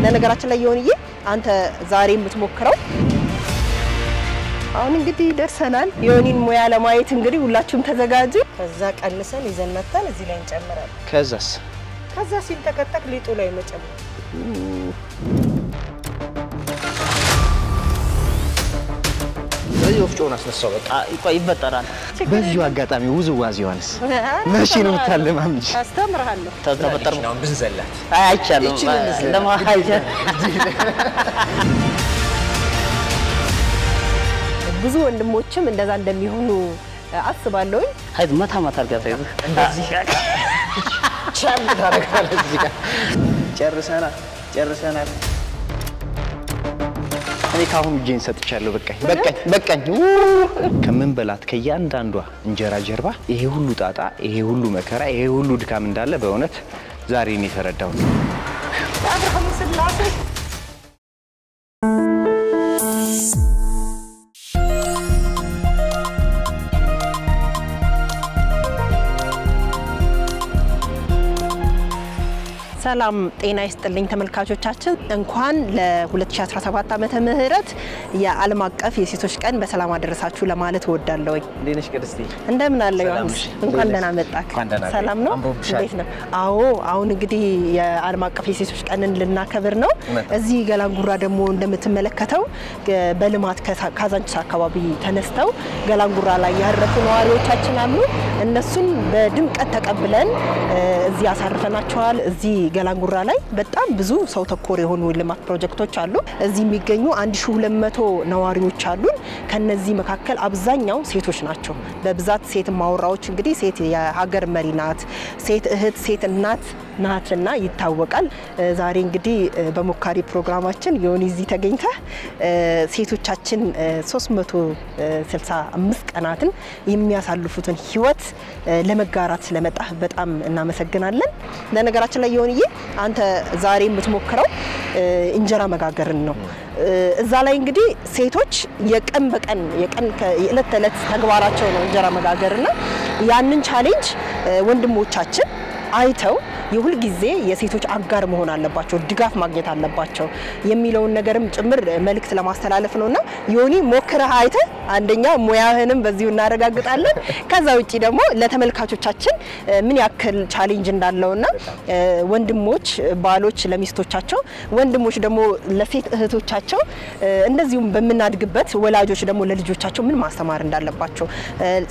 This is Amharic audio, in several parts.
ለነገራችን ላይ የሆነዬ አንተ ዛሬ የምትሞክረው አሁን እንግዲህ ደርሰናል የሆኒን ሙያ ለማየት እንግዲህ ሁላችሁም ተዘጋጁ ከዛ ቀንሰን ይዘን መጣን እዚህ ላይ እንጨምራለን ከዛ ሲንተከተክ ሊጡ ላይ መጨመር በዚህ ወፍጮውን አስነሳው በቃ ይበጠራል በዚሁ አጋጣሚ ውዝዋዝ ዮሐንስ መቼ ነው ታለማምጂ አስተምርሃለሁ ተበጠር ነው ብንዘላት አይቻለው ለማሃይጀ ብዙ ወንድሞችም እንደዛ እንደሚሆኑ አስባለሁ ሀይድ ማታ አርጋታ ይዘ እንደዚህ ቻም ታረጋለ እዚህ ጋር ጨርሰናል እኔ ካሁን ጄን ሰጥቻለሁ በቃኝ ከምን በላት ከያንዳንዷ እንጀራ ጀርባ ይሄ ሁሉ ጣጣ ይሄ ሁሉ መከራ ይሄ ሁሉ ድካም እንዳለ በእውነት ዛሬ ነው የተረዳው አብርሃም ስላሴ ሰላም ጤና ይስጥልኝ ተመልካቾቻችን እንኳን ለ2017 ዓመተ ምህረት የዓለም አቀፍ የሴቶች ቀን በሰላም አደረሳችሁ ለማለት እወዳለሁ። እንዴነሽ ቅድስቲ እንደምን አለ ዮሐንስ እንኳን ደህና መጣክ ሰላም ነው እንዴት ነው አዎ አሁን እንግዲህ የዓለም አቀፍ የሴቶች ቀንን ልናከብር ነው እዚህ ገላንጉራ ደግሞ እንደምትመለከተው በልማት ካዛንቺስ አካባቢ ተነስተው ገላንጉራ ላይ ያረፉ ነዋሪዎቻችን አሉ እነሱን በድምቀት ተቀብለን እዚህ አሳርፈናቸዋል እዚህ ገላንጉራ ላይ በጣም ብዙ ሰው ተኮር የሆኑ ልማት ፕሮጀክቶች አሉ እዚህ የሚገኙ 1200 ነዋሪዎች አሉ ከነዚህ መካከል አብዛኛው ሴቶች ናቸው በብዛት ሴት ማውራዎች እንግዲህ ሴት የሀገር መሪ ናት ሴት እህት ሴት እናት ናትና ይታወቃል ዛሬ እንግዲህ በሞካሪ ፕሮግራማችን የሆነ እዚህ ተገኝተ ሴቶቻችን 365 ቀናትን የሚያሳልፉትን ህይወት ለመጋራት ስለመጣ በጣም እናመሰግናለን ለነገራችን ላይ የሆነዬ አንተ ዛሬ የምትሞክረው እንጀራ መጋገርን ነው እዛ ላይ እንግዲህ ሴቶች የቀን በቀን የዕለት ተዕለት ተግባራቸው ነው እንጀራ መጋገርና ያንን ቻሌንጅ ወንድሞቻችን አይተው የሁሉ ጊዜ የሴቶች አጋር መሆን አለባቸው ድጋፍ ማግኘት አለባቸው የሚለውን ነገርም ጭምር መልእክት ለማስተላለፍ ነውና ዮኒ ሞክረህ አይተ አንደኛ ሙያህንም በዚሁ እናረጋግጣለን ከዛ ውጪ ደግሞ ለተመልካቾቻችን ምን ያክል ቻሌንጅ እንዳለውና ወንድሞች ባሎች ለሚስቶቻቸው ወንድሞች ደግሞ ለሴት እህቶቻቸው እንደዚሁም በመናድግበት ወላጆች ደግሞ ለልጆቻቸው ምን ማስተማር እንዳለባቸው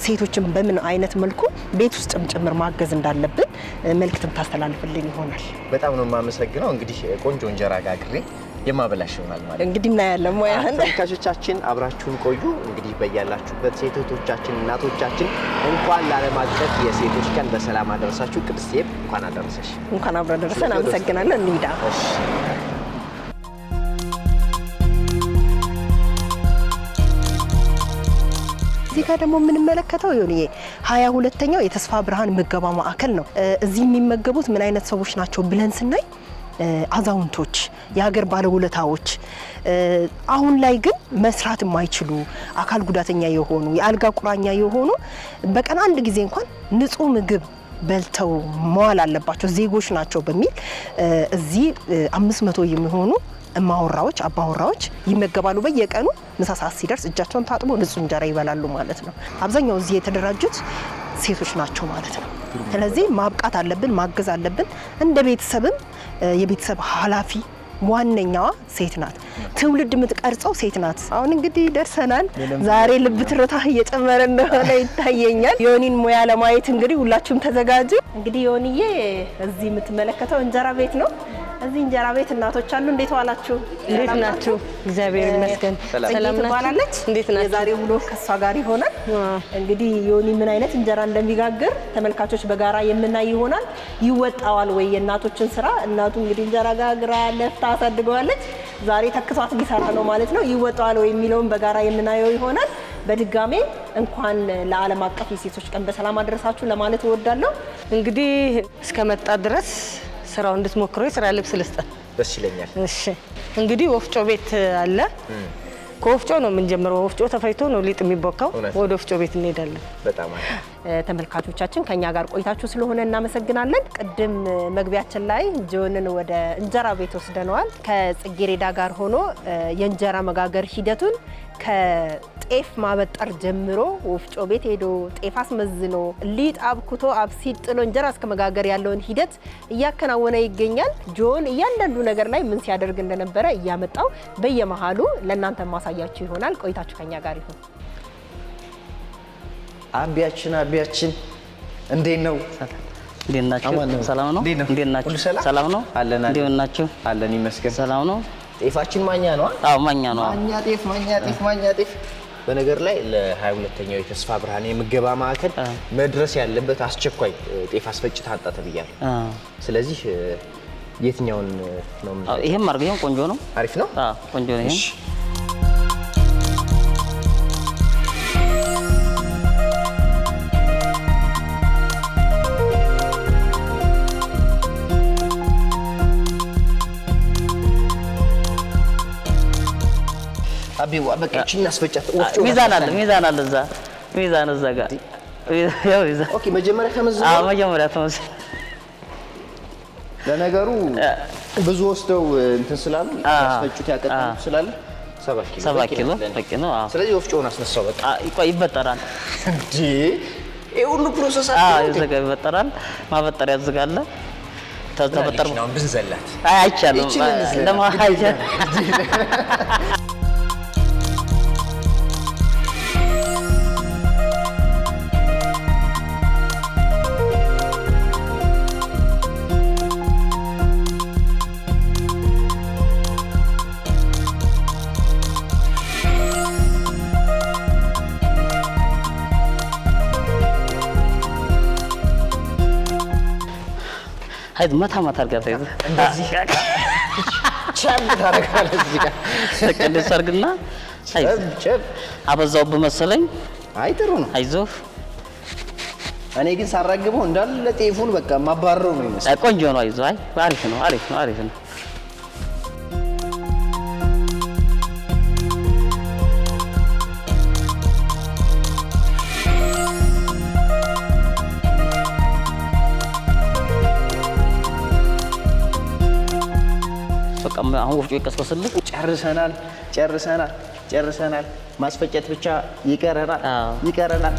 ሴቶችን በምን አይነት መልኩ ቤት ውስጥም ጭምር ማገዝ እንዳለብን መልእክትም ታስተላልፍልኝ ይሆናል በጣም ነው ማመሰግነው እንግዲህ ቆንጆ እንጀራ ጋግሬ የማበላሽ ይሆናል ማለት እንግዲህ እናያለን ሙያህን ተመልካቾቻችን አብራችሁን ቆዩ እንግዲህ በያላችሁበት ሴቶቻችን እናቶቻችን እንኳን ለዓለም አቀፍ የሴቶች ቀን በሰላም አደረሳችሁ ቅድስት እንኳን አደረሰሽ እንኳን አብራ ደረሰን አመሰግናለን እንሂዳ እዚህ ጋር ደግሞ ምን መለከተው ይሆንዬ 22ኛው የተስፋ ብርሃን ምገባ ማዕከል ነው እዚህ የሚመገቡት ምን አይነት ሰዎች ናቸው ብለን ስናይ አዛውንቶች የሀገር ባለውለታዎች አሁን ላይ ግን መስራት የማይችሉ አካል ጉዳተኛ የሆኑ የአልጋ ቁራኛ የሆኑ በቀን አንድ ጊዜ እንኳን ንጹህ ምግብ በልተው መዋል አለባቸው ዜጎች ናቸው በሚል እዚህ 500 የሚሆኑ ማውራዎች አባውራዎች ይመገባሉ በየቀኑ ምሳ ሰዓት ሲደርስ እጃቸውን ታጥቦ ንጹህ እንጀራ ይበላሉ ማለት ነው አብዛኛው እዚህ የተደራጁት ሴቶች ናቸው ማለት ነው ስለዚህ ማብቃት አለብን ማገዝ አለብን እንደ ቤተሰብም የቤተሰብ ኃላፊ ዋነኛዋ ሴት ናት ትውልድ የምትቀርጸው ሴት ናት አሁን እንግዲህ ደርሰናል ዛሬ ልብ ትርታ እየጨመረ እንደሆነ ይታየኛል ዮኒን ሙያ ለማየት እንግዲህ ሁላችሁም ተዘጋጁ እንግዲህ ዮኒዬ እዚህ የምትመለከተው እንጀራ ቤት ነው እዚህ እንጀራ ቤት እናቶች አሉ እንዴት ዋላችሁ እንዴት ናችሁ እግዚአብሔር ይመስገን ሰላም ናችሁ እንዴት ናችሁ የዛሬ ውሎ ከሷ ጋር ይሆናል እንግዲህ ዮኒ ምን አይነት እንጀራ እንደሚጋግር ተመልካቾች በጋራ የምናይ ይሆናል ይወጣዋል ወይ የእናቶችን ስራ እናቱ እንግዲህ እንጀራ ጋግራ ለፍታ አሳድገዋለች ዛሬ ተክቷት ሊሰራ ነው ማለት ነው ይወጣዋል ወይ የሚለውን በጋራ የምናየው ይሆናል በድጋሜ እንኳን ለዓለም አቀፍ የሴቶች ቀን በሰላም አደረሳችሁ ለማለት እወዳለሁ እንግዲህ እስከመጣ ድረስ ስራው እንድትሞክሩ የስራ ልብስ ልስጥ ደስ ይለኛል እሺ እንግዲህ ወፍጮ ቤት አለ ከወፍጮ ነው የምንጀምረው። ወፍጮ ተፈይቶ ነው ሊጥ የሚቦካው። ወደ ወፍጮ ቤት እንሄዳለን። በጣም ተመልካቾቻችን ከኛ ጋር ቆይታችሁ ስለሆነ እናመሰግናለን። ቅድም መግቢያችን ላይ ጆንን ወደ እንጀራ ቤት ወስደነዋል። ከጽጌሬዳ ጋር ሆኖ የእንጀራ መጋገር ሂደቱን ከጤፍ ማበጠር ጀምሮ ወፍጮ ቤት ሄዶ ጤፍ አስመዝኖ ሊጥ አብኩቶ አብሲት ጥሎ እንጀራ እስከ መጋገር ያለውን ሂደት እያከናወነ ይገኛል። ጆን እያንዳንዱ ነገር ላይ ምን ሲያደርግ እንደነበረ እያመጣው በየመሃሉ ለእናንተ ማሳያችሁ ይሆናል። ቆይታችሁ ከኛ ጋር ይሁን። አቢያችን እንዴት ነው? እንዴት ናችሁ? ሰላም ነው? እንዴት ናችሁ? ሰላም ነው? እንዴት ናችሁ? አለን ይመስገን። ሰላም ነው? ጤፋችን ማኛ ነው? አዎ ማኛ ነው። ማኛ ጤፍ በነገር ላይ ለ22ኛው የተስፋ ብርሃን የምገባ ማዕከል መድረስ ያለበት አስቸኳይ ጤፍ አስፈጭታ አጣ ተብያለሁ። ስለዚህ የትኛውን ነው? ይሄም አርገው ቆንጆ ነው። አሪፍ ነው? ቆንጆ ነው። ይሄ አቢዋ በቃ እቺን አስፈጫት። ሚዛን አለ እዛ ሚዛን እዛ ጋር ያው ይዛ ኦኬ። መጀመሪያ ተመዝኖ መጀመሪያ ተመዝኖ ለነገሩ ብዙ ወስደው እንትን ስላሉ ያስፈጩት ያቀጥሉ ስላለ 7 ኪሎ በቂ ነው። ስለዚህ ወፍጮውን አስነሳው። በቃ ይበጠራል እንዴ? ይሄ ሁሉ ፕሮሰስ ይዘጋ ይበጠራል። ማበጠሪያ ያዘጋለ ተበጠር ነው ብንዘላት አይቻልም። ለማሃጃ هاي ما ترجع تيجي. شاب ترجع لزيكا. سكندي سرقنا. شاب. أبى زوب مثلاً. هاي ترونا. هاي زوف. أنا يمكن سارقبه هندال لتليفون بقى ما بارو مينس. أكون جونو هاي زوف. عارفنا. አሁን ወፍጮ ይቀስቀስልኝ። ጨርሰናል። ማስፈጨት ብቻ ይቀረናል።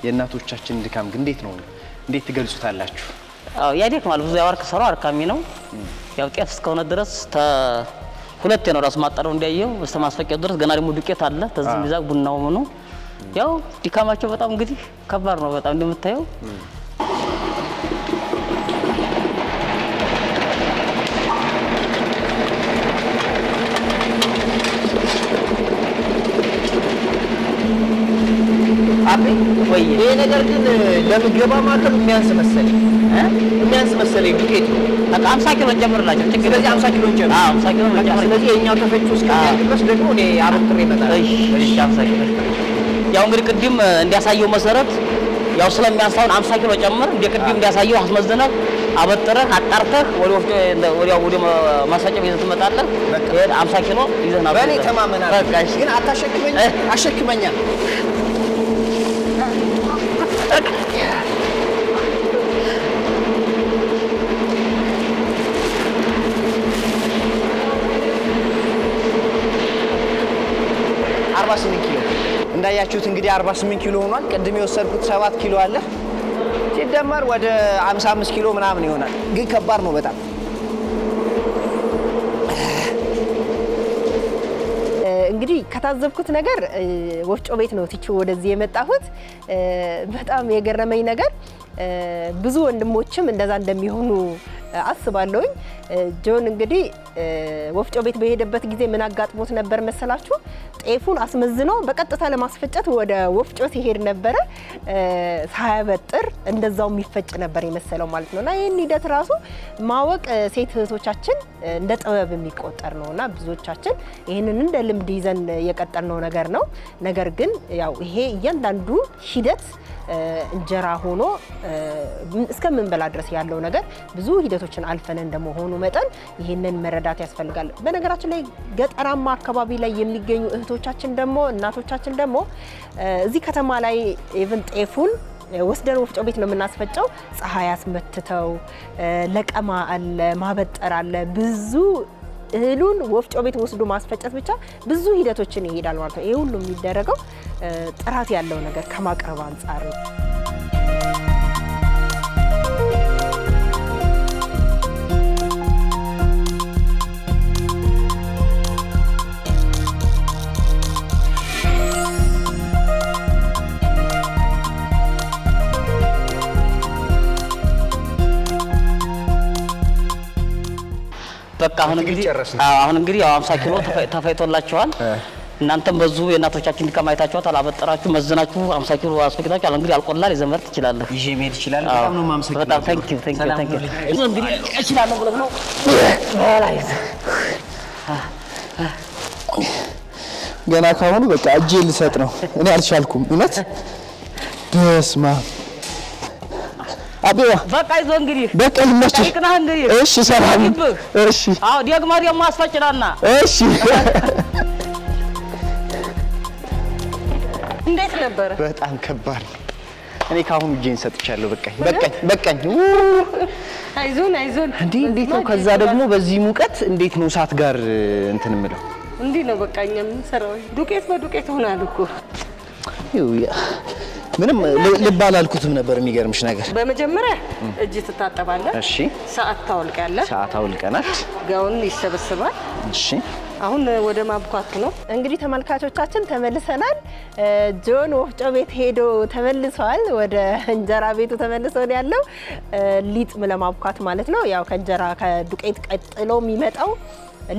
የእናቶቻችን ድካም ግን እንዴት ትገልጹታላችሁ? ያደክማል። ብዙ ያወርክ ሰራው አርካሚ ነው። ያው ጤፍ እስከሆነ ድረስ ሁለቴ ነው ራስ ማጠረው እንዲያየው በስተማስፈጨት ድረስ ገና ደግሞ ዱቄት አለ። ተዝም ቢዛቅ ቡናው ምኑ ያው ድካማቸው በጣም እንግዲህ ከባድ ነው። በጣም እንደምታየው ወይ ይሄ ነገር ግን ለምገባ ማከም የሚያንስ መሰለኝ ዱቄት በቃ 50 ኪሎ ጨምርላችሁ። ስለዚህ 50 ኪሎ ጨምር። 50 ኪሎ ጨምር። ስለዚህ የኛው ተፈጭቶ እስከሚያልቅ ድረስ ደግሞ እኔ አበጥሬ እመጣለሁ። እሺ 50 ኪሎ። ያው እንግዲህ ቅድም እንዲያሳየው መሰረት ያው ስለሚያንሳውን 50 ኪሎ ጨምር። ቅድም እንዲያሳየው አስመዝነህ አበጥረህ አጣርተህ ወደ ማሳጨብ ይዘህ ትመጣለህ። 50 ኪሎ ይዘህ ና። በኔ ተማመናለሁ። በቃ እሺ። ግን አሸክመኛ እንዳያችሁት እንግዲህ 48 ኪሎ ሆኗል። ቅድም የወሰድኩት 7 ኪሎ አለ ሲደመር ወደ 55 ኪሎ ምናምን ይሆናል። ግን ከባድ ነው በጣም። እንግዲህ ከታዘብኩት ነገር ወፍጮ ቤት ነው ትቼው ወደዚህ የመጣሁት። በጣም የገረመኝ ነገር ብዙ ወንድሞችም እንደዛ እንደሚሆኑ አስባለሁኝ። ጆን እንግዲህ ወፍጮ ቤት በሄደበት ጊዜ ምን አጋጥሞት ነበር መሰላችሁ? ጤፉን አስመዝኖ በቀጥታ ለማስፈጨት ወደ ወፍጮ ሲሄድ ነበር። ሳያበጥር እንደዛው የሚፈጭ ነበር የመሰለው ማለት ነውና ይሄን ሂደት ራሱ ማወቅ ሴት እህቶቻችን እንደ ጥበብ የሚቆጠር ነውና ብዙዎቻችን ይሄንን እንደ ልምድ ይዘን የቀጠልነው ነገር ነው። ነገር ግን ያው ይሄ እያንዳንዱ ሂደት እንጀራ ሆኖ እስከምንበላ ድረስ ያለው ነገር ብዙ ሂደቶችን አልፈን እንደመሆኑ መጠን ይሄንን መረዳት ያስፈልጋል። በነገራችን ላይ ገጠራማ አካባቢ ላይ የሚገኙ እህቶቻችን ደግሞ እናቶቻችን ደግሞ እዚህ ከተማ ላይ ኢቭን ጤፉን ወስደን ወፍጮ ቤት ነው የምናስፈጨው። ፀሐይ አስመትተው ለቀማ አለ ማበጠር አለ ብዙ እህሉን ወፍጮ ቤት ወስዶ ማስፈጨት ብቻ ብዙ ሂደቶችን ይሄዳል ማለት ነው። ይሄ ሁሉ የሚደረገው ጥራት ያለው ነገር ከማቅረብ አንፃር ነው። በቃ አሁን እንግዲህ 50 ኪሎ ተፈይቶላችኋል። እናንተም በዙ የእናቶቻችን ድካማይታችኋል አላበጠራችሁ መዝናችሁ 50 ኪሎ አስፈቅዳችኋል። እንግዲህ አልቆላል የዘመርት ይችላል ይሄ ሜድ ይችላል። በጣም ነው ማምሰክ በጣም ታንኪ እንግዲህ እችላለሁ ብለህ ነው አላይዝ ገና ካሁኑ በቃ እጄ ልሰጥ ነው እኔ አልቻልኩም እውነት ደስማ አቤዋ በቃ ይዞ እንግዲህ በቃ ይመችሽ እሺ ሰላም እሺ አው ደግማ ደግሞ አስፈጭራና እሺ እንዴት ነበር በጣም ከባድ እኔ ካሁን እጄን ሰጥቻለሁ በቃኝ አይዞን እንዴት ነው ከዛ ደግሞ በዚህ ሙቀት እንዴት ነው እሳት ጋር እንትን ምለው እንዴ ነው በቃኛ ምን ሰራው ዱቄት በዱቄት ሆናል እኮ ምንም ልባል አልኩትም ነበር የሚገርምሽ ነገር በመጀመሪያ እጅ ተታጠባለህ እሺ ሰዓት ታውልቃለህ ሰዓት አውልቀናል ጋውን ይሰበስባል እሺ አሁን ወደ ማብኳት ነው እንግዲህ ተመልካቾቻችን ተመልሰናል ጆን ወፍጮ ቤት ሄዶ ተመልሷል ወደ እንጀራ ቤቱ ተመልሶ ነው ያለው ሊጥ ለማብኳት ማለት ነው ያው ከእንጀራ ከዱቄት ቀጥሎ የሚመጣው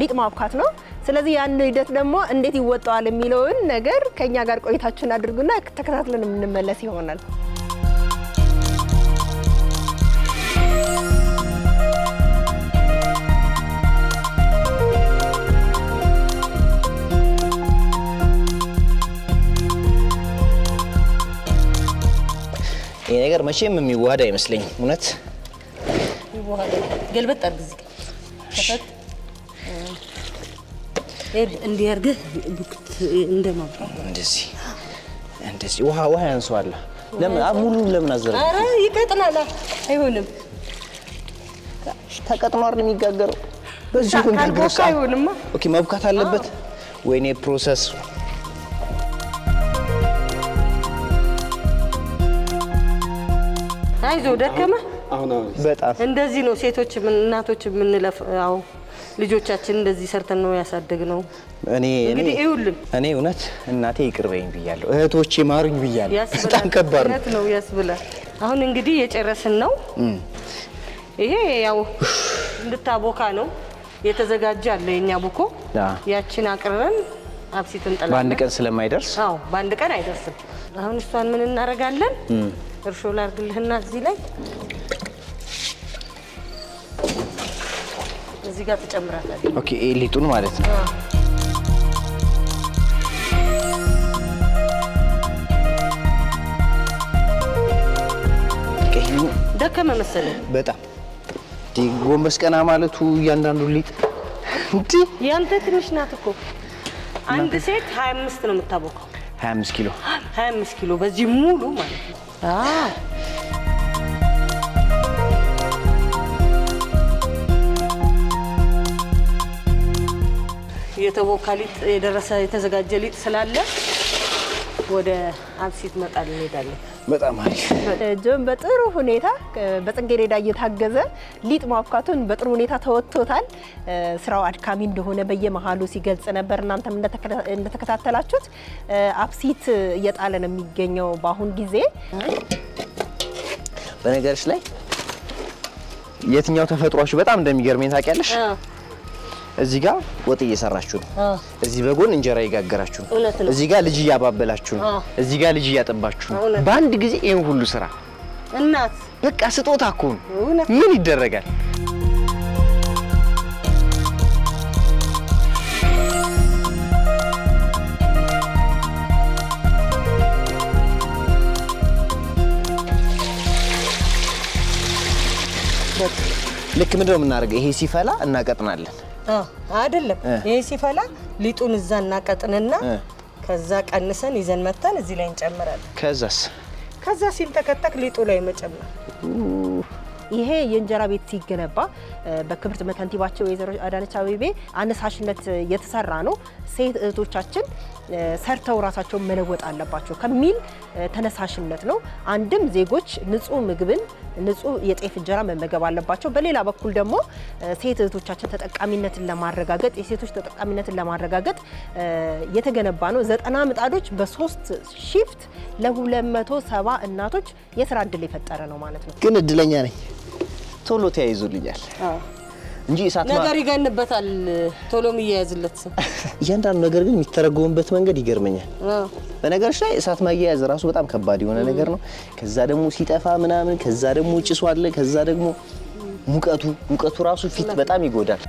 ሊጥ ማብኳት ነው ስለዚህ ያን ሂደት ደግሞ እንዴት ይወጣዋል የሚለውን ነገር ከኛ ጋር ቆይታችሁን አድርጉና ተከታትለን እንመለስ ይሆናል ይሄ ነገር መቼም የሚዋሃድ አይመስለኝም እውነት ይዋሃድ ገልበጥ አድርግ ከፈት እንዲያርገህ ዱክት እንደማባ እንደዚህ ውሃ ያንሷል ለምን ሙሉ ለምን አዘረ አረ ይቀጥላል አይሆንም ተቀጥኖ አይደል የሚጋገረው በዚህ ካልቦካ አይሆንማ ኦኬ መብካት አለበት ወይኔ ፕሮሰስ አይዞ ደከመ አሁን በጣም እንደዚህ ነው ሴቶች እናቶች ምንለፍ አው ልጆቻችን እንደዚህ ሰርተን ነው ያሳደግነው እኔ እውነት እናቴ ይቅርበኝ ብያለሁ እህቶቼ ማሩኝ ብያለሁ በጣም ከባድ ነው ያስብላል አሁን እንግዲህ የጨረስን ነው ይሄ ያው እንድታቦካ ነው የተዘጋጀ አለ የኛ ቡኮ ያቺን አቅርበን አብሲትን ጠላለን በአንድ ቀን ስለማይደርስ አው በአንድ ቀን አይደርስም አሁን እሷን ምን እናረጋለን እርሾ ላርግልህና እዚህ ላይ እዚህ ጋር ተጨምራለህ ኦኬ ሊጡን ማለት ነው ደከመ መሰለኝ በጣም ጎንበስ ቀና ማለቱ እያንዳንዱ ሊጥ እንዴ ያንተ ትንሽ ናት እኮ አንድ ሴት 25 ነው የምታቦካው 25 ኪሎ 25 ኪሎ በዚህ ሙሉ ማለት ነው የተቦካ ሊጥ የደረሰ የተዘጋጀ ሊጥ ስላለ ወደ አብሲት መጣል እንሄዳለን በጣም አሪፍ ጆን በጥሩ ሁኔታ በጽጌረዳ እየታገዘ ሊጥ ማብካቱን በጥሩ ሁኔታ ተወጥቶታል ስራው አድካሚ እንደሆነ በየመሃሉ ሲገልጽ ነበር እናንተም እንደተከታተላችሁት አብሲት እየጣለ ነው የሚገኘው በአሁን ጊዜ በነገርሽ ላይ የትኛው ተፈጥሯችሁ በጣም እንደሚገርመኝ ታውቂያለሽ እዚህ ጋር ወጥ እየሰራችሁ ነው እዚህ በጎን እንጀራ ይጋገራችሁ ነው እዚህ ጋር ልጅ ያባበላችሁ ነው እዚህ ጋር ልጅ ያጠባችሁ ነው በአንድ ጊዜ ይሄን ሁሉ ስራ እናት በቃ ስጦታ እኮ ነው ምን ይደረጋል ልክ ምንድነው የምናደርገው? ይሄ ሲፈላ እናቀጥናለን። አይደለም ይሄ ሲፈላ ሊጡን እዛ እናቀጥንና ከዛ ቀንሰን ይዘን መተን እዚህ ላይ እንጨምራለን። ከዛ ሲንተከተክ ሊጡ ላይ መጨመር። ይሄ የእንጀራ ቤት ሲገነባ በክብርት መከንቲባቸው ወይዘሮ አዳነች አቤቤ አነሳሽነት የተሰራ ነው። ሴት እህቶቻችን ሰርተው ራሳቸውን መለወጥ አለባቸው ከሚል ተነሳሽነት ነው። አንድም ዜጎች ንጹህ ምግብን ንጹህ የጤፍ እንጀራ መመገብ አለባቸው። በሌላ በኩል ደግሞ ሴት እህቶቻችን ተጠቃሚነትን ለማረጋገጥ የሴቶች ተጠቃሚነትን ለማረጋገጥ የተገነባ ነው። 90 ምጣዶች በ3 ሺፍት ለ270 እናቶች የሥራ ዕድል የፈጠረ ነው ማለት ነው። ግን እድለኛ ነኝ ቶሎ ተያይዞልኛል እንጂ እሳት ነገር ይገንበታል ቶሎም ይያዝለት እያንዳንዱ ነገር ግን የሚተረጎምበት መንገድ ይገርመኛል። በነገርሽ ላይ እሳት ማያያዝ ራሱ በጣም ከባድ የሆነ ነገር ነው። ከዛ ደግሞ ሲጠፋ ምናምን ከዛ ደግሞ ጭሱ አለ ከዛ ደግሞ ሙቀቱ ራሱ ፊት በጣም ይጎዳል።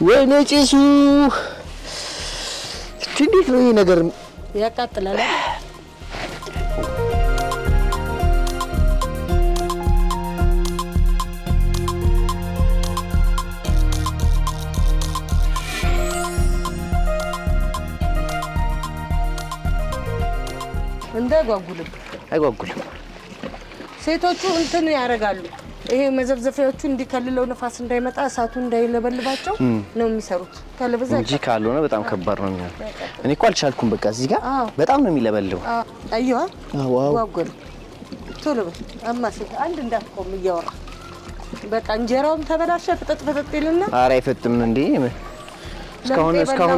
ወይኔ ጭሱ እንዴት ነው ይሄ ነገር ያቃጥላል። አይጓጉልም። ሴቶቹ እንትን ያረጋሉ። ይሄ መዘብዘፊያዎቹ እንዲከልለው ንፋስ እንዳይመጣ እሳቱ እንዳይለበልባቸው ነው የሚሰሩት። ካልበዛ እንጂ ካልሆነ በጣም ከባድ ነው የሚሆነው። እኔ እኮ አልቻልኩም። በቃ እዚህ ጋር በጣም ነው የሚለበልበው። አይዋ ዋጉል ቶሎ በል አማስል አንድ እንዳትቆም እያወራ በቃ እንጀራውም ተበላሸ ፍጥጥ ይልና ኧረ አይፈጥም እንዴ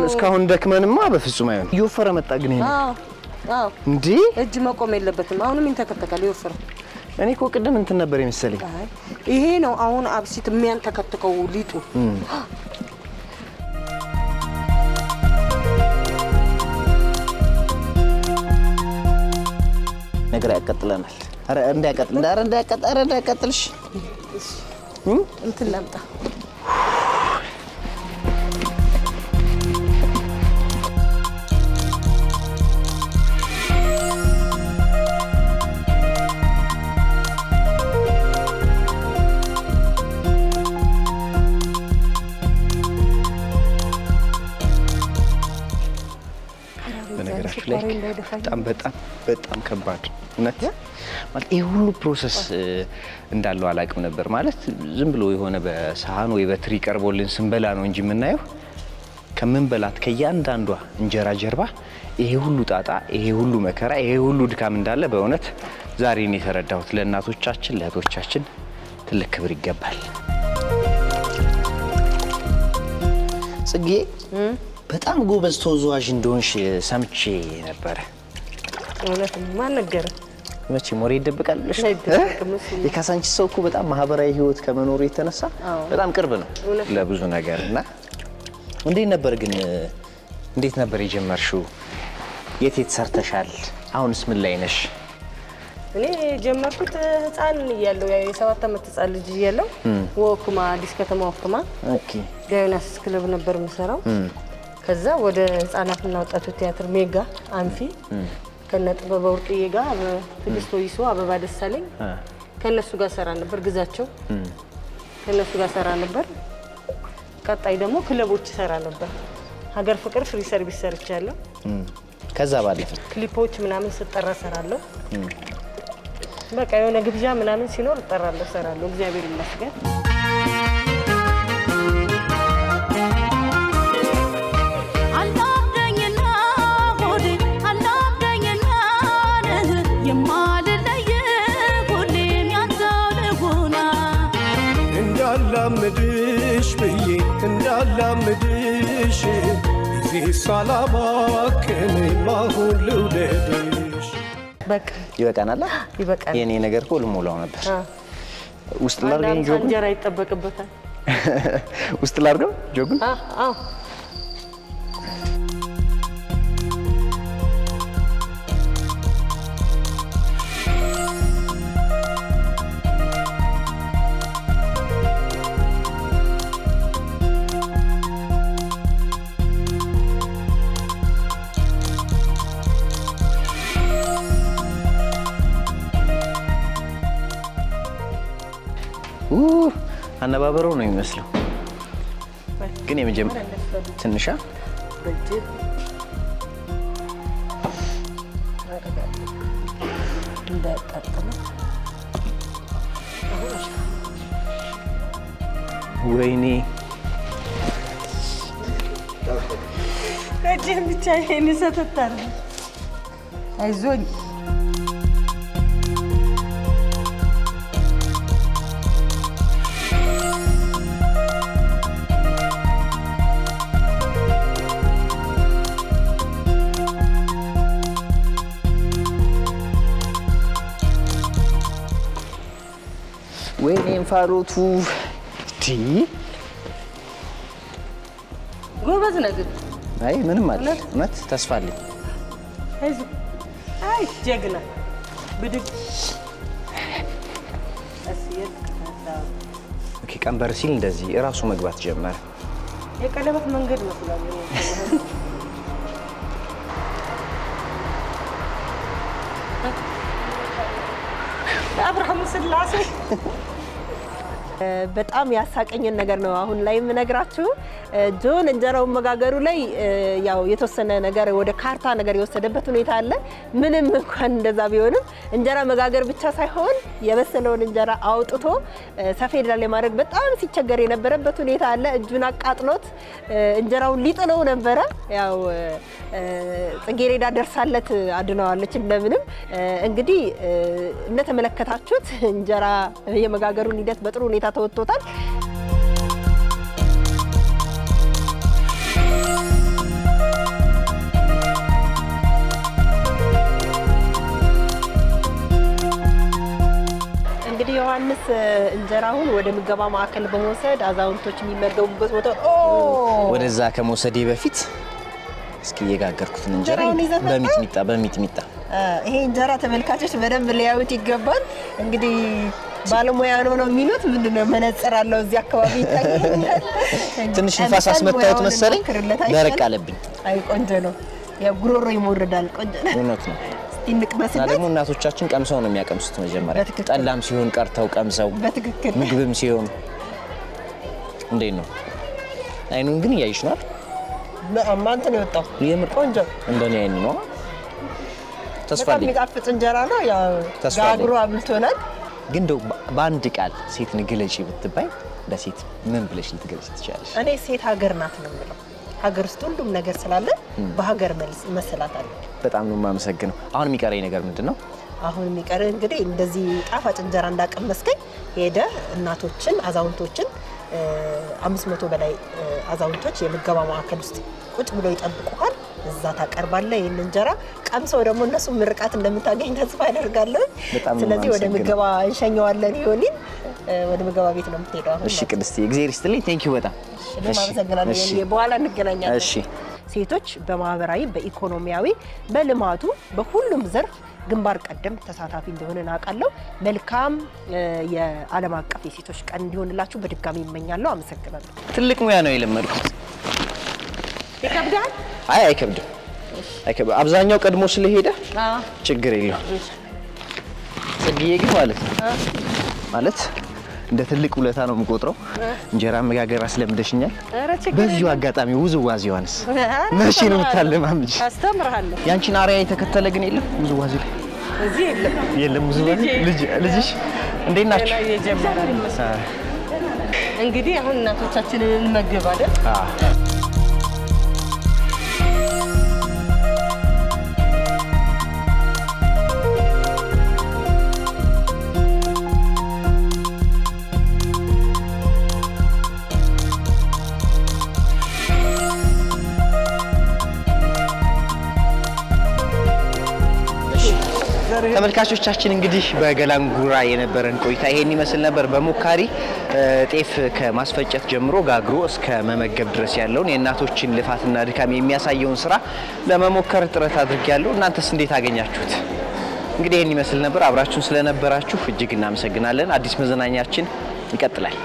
እስካሁን ደክመንማ በፍጹም አይሆን። ይወፈረ መጣ ግን ይሄ እንዴ እጅ መቆም የለበትም። አሁንም ይንተከተካል ይወፈረ። እኔ እኮ ቅድም እንትን ነበር የመሰለኝ። ይሄ ነው አሁን አብሲት የሚያንተከተከው ሊጡ። ነገር ያቀጥለናል። ኧረ እንዳያቀጥልሽ እንትን ላምጣ። በጣም ከባድ እውነት ማለት ይሄ ሁሉ ፕሮሰስ እንዳለው አላቅም ነበር። ማለት ዝም ብሎ የሆነ በሳህን ወይ በትሪ ቀርቦልን ስንበላ ነው እንጂ የምናየው ከመንበላት ከያንዳንዷ እንጀራ ጀርባ ይሄ ሁሉ ጣጣ ይሄ ሁሉ መከራ ይሄ ሁሉ ድካም እንዳለ በእውነት ዛሬ ነው የተረዳሁት። ለእናቶቻችን ለእህቶቻችን ትልቅ ክብር ይገባል። ጽጌ በጣም ጎበዝ ተወዛዋዥ እንደሆንሽ ሰምቼ ነበር። እውነት ማን ነገረ? መቼ ሞሬ ይደብቃልሽ? የካሳንቺስ ሰው እኮ በጣም ማህበራዊ ህይወት ከመኖሩ የተነሳ በጣም ቅርብ ነው ለብዙ ነገርና እንዴት ነበር የጀመርሽው? የት ሰርተሻል? አሁንስ ምን ላይ ነሽ? እኔ ጀመርኩት ህፃን እያለሁ የ7 ዓመት ህፃን ልጅ እያለሁ ወክማ አዲስ ከተማ ወክማ ዳዮናስ ክለብ ነበር የምሰራው። ከዛ ወደ ህፃናትና ወጣቶች ቲያትር ሜጋ አንፊ ከነጥበበ ወርቅዬ ጋር በትግስት ወይሶ አበባ ደሳለኝ ከነሱ ጋር ሰራ ነበር። ግዛቸው ከነሱ ጋር ሰራ ነበር። ቀጣይ ደግሞ ክለቦች ሰራ ነበር። ሀገር ፍቅር ፍሪ ሰርቪስ ሰርቻለሁ። ከዛ ባለፈ ክሊፖች ምናምን ስጠራ ሰራለሁ። በቃ የሆነ ግብዣ ምናምን ሲኖር እጠራለሁ ሰራለሁ። እግዚአብሔር ይመስገን። እንዳላምድሽ ብዬ እንዳላምድሽ እዚህ ሳላባክን ማሁን ልውደድሽ። በቃ ይበቃናል። ይበቃናል። የኔ ነገር እኮ ልሞላው ነበር። ውስጥ ላርገኝ ጆጉን እንጀራ ይጠበቅበታል። ውስጥ ላርገው ጆጉን አዎ አነባበሩ ነው የሚመስለው ግን የመጀመሪያ ትንሻ ወይኔ እጄን ብቻ ይሄን ሰተታል አይዞኝ ወይኔ እንፋሎቱ ቲ ጎበዝ ነገር አይ ምንም አለ እውነት ተስፋ አለኝ አይዞ አይ ጀግና ብድግ አስየት ኦኬ ቀንበር ሲል እንደዚህ እራሱ መግባት ጀመረ የቀለበት መንገድ መስላል አብርሃም ስላሴ በጣም ያሳቀኝን ነገር ነው አሁን ላይ የምነግራችሁ ጆን እንጀራው መጋገሩ ላይ ያው የተወሰነ ነገር ወደ ካርታ ነገር የወሰደበት ሁኔታ አለ ምንም እንኳን እንደዛ ቢሆንም እንጀራ መጋገር ብቻ ሳይሆን የበሰለውን እንጀራ አውጥቶ ሰፌድ ላይ ማድረግ በጣም ሲቸገር የነበረበት ሁኔታ አለ እጁን አቃጥሎት እንጀራውን ሊጥለው ነበር ያው ጽጌሬዳ ደርሳለት አድነዋለች እንደምንም እንግዲህ እንደተመለከታችሁት እንጀራ የመጋገሩን ሂደት በጥሩ ሁኔታ ተወጥቶታል እንግዲህ ዮሐንስ እንጀራውን ወደ ምገባ ማዕከል በመውሰድ አዛውንቶች የሚመገቡበት ቦታ ወደዛ ከመውሰዴ በፊት እስኪ የጋገርኩትን እንጀራ በሚጥሚጣ ይሄ እንጀራ ተመልካቾች በደንብ ሊያዩት ይገባል እንግዲህ ባለሙያ ነው የሚሉት ምንድነው መነጽር አለው እዚህ አካባቢ ይታያል ትንሽ ንፋስ አስመታውት መሰለኝ ደረቅ አለብኝ አይ ቆንጆ ነው የጉሮሮ ይሞርዳል ቆንጆ ነው እውነት ነው እንቅበስበት ደግሞ እናቶቻችን ቀምሰው ነው የሚያቀምሱት መጀመሪያ ጠላም ሲሆን ቀርተው ቀምሰው በትክክል ምግብም ሲሆን እንዴ ነው አይኑን ግን ያይሽ ነው ማንተ ነው የወጣው የምር ቆንጆ እንደኔ አይኑ ነው ተስፋልኝ የሚጣፍጥ እንጀራ ነው ያው ጋግሮ አብልቶናል ግን ደው በአንድ ቃል ሴት ንግለጪ ብትባይ ለሴት ምን ብለሽ ልትገልጽ ትችላለሽ እኔ ሴት ሀገር ናት ነው የምለው ሀገር ውስጥ ሁሉም ነገር ስላለ በሀገር መሰላት አለ በጣም ነው ማመሰግነው አሁን የሚቀረኝ ነገር ምንድነው አሁን የሚቀረኝ እንግዲህ እንደዚህ ጣፋጭ እንጀራ እንዳቀመስከኝ ሄደ እናቶችን አዛውንቶችን 500 በላይ አዛውንቶች የምገባ ማዕከል ውስጥ ቁጭ ብለው ይጠብቁሃል እዛ ታቀርባለህ ይሄን እንጀራ ቀምሰው ደግሞ እነሱ ምርቃት እንደምታገኝ ተስፋ አደርጋለሁ ስለዚህ ወደ ምገባ እንሸኘዋለን ይሆንልኝ ወደ ምገባ ቤት ነው የምትሄደው እሺ ቅድስቲ እግዚአብሔር ይስጥልኝ ቴንክ ዩ በጣም እሺ ማመሰግናለሁ በኋላ እንገናኛለን እሺ ሴቶች በማህበራዊ በኢኮኖሚያዊ በልማቱ በሁሉም ዘርፍ ግንባር ቀደም ተሳታፊ እንደሆነ እናውቃለሁ መልካም የዓለም አቀፍ የሴቶች ቀን እንዲሆንላችሁ በድጋሚ እመኛለሁ አመሰግናለሁ ትልቅ ሙያ ነው የለመድኩት ይከብዳል አይ አይከብድም አብዛኛው ቀድሞ ስለሄደ ችግር የለውም ጽጌዬ ግን ማለት እንደ ትልቅ ውለታ ነው የምቆጥረው እንጀራ መጋገር አስለምደሽኛል በዚሁ አጋጣሚ ውዝዋዜዋንስ መቼ ነው የምታለማምጂ አስተምርሃለሁ ያንቺን አሪያ የተከተለ ግን የለም ውዝዋዜ ላይ እዚህ የለም ውዝዋዜ ልጅሽ እንዴት ናችሁ እንግዲህ አሁን እናቶቻችንን እንመግብ አይደል ተመልካቾቻችን እንግዲህ በገላንጉራ የነበረን ቆይታ ይሄን ይመስል ነበር በሙካሪ ጤፍ ከማስፈጨት ጀምሮ ጋግሮ እስከ መመገብ ድረስ ያለውን የእናቶችን ልፋትና ድካም የሚያሳየውን ስራ ለመሞከር ጥረት አድርጌያለሁ እናንተስ እንዴት አገኛችሁት እንግዲህ ይሄን ይመስል ነበር አብራችሁን ስለነበራችሁ እጅግ እናመሰግናለን አዲስ መዝናኛችን ይቀጥላል